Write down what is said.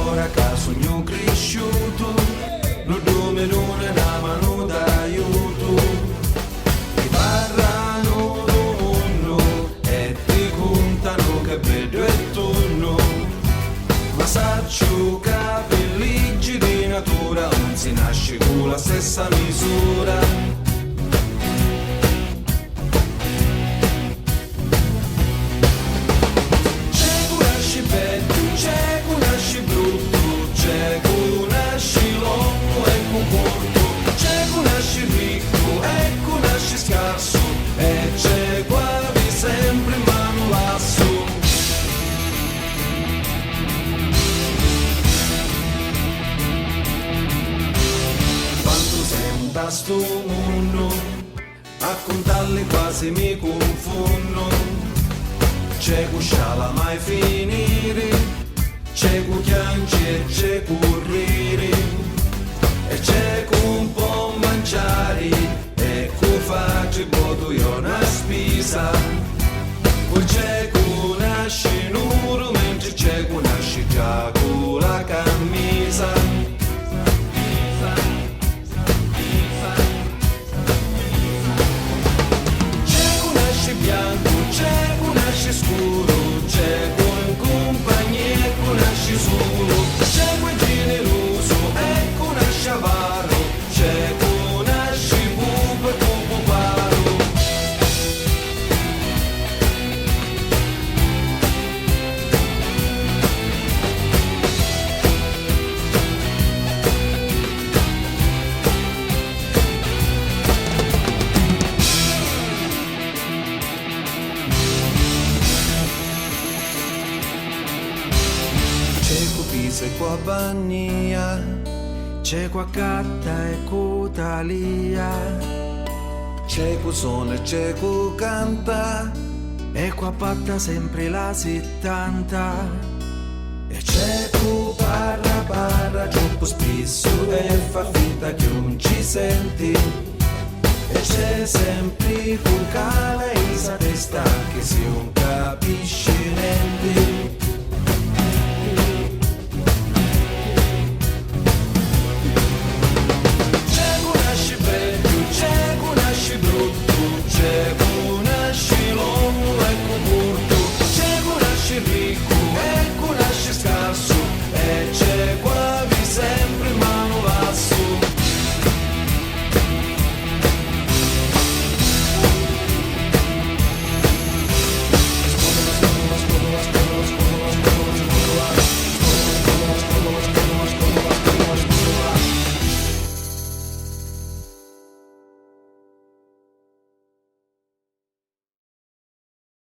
ora che sogno cresciuto, non dome non è una mano d'aiuto. Ti parlano del mondo e ti contano che bello è tonno, ma saccio che per legge di natura non si nasce con la stessa misura. E c'è quasi sempre in mano lasso. Quando senta sto mondo, a contarli quasi mi confondo. C'è cusciala mai finire, c'è cu chianci e c'è correre, e c'è cu un po' mangiare. Faccio bodo io una spesa, poi c'è con una scenura, mentre c'è con una scigia con la camisa. C'è con una sci bianco, c'è con una sci scuro, c'è con compagnia e con una sci solo, c'è con generoso e con una sciavaro, c'è con se qua bannia, c'è qua carta e cutalia, c'è qua suona e c'è qua canta, e qua batta sempre la 70, e c'è qua parla troppo spesso e fa finta che non ci senti, e c'è sempre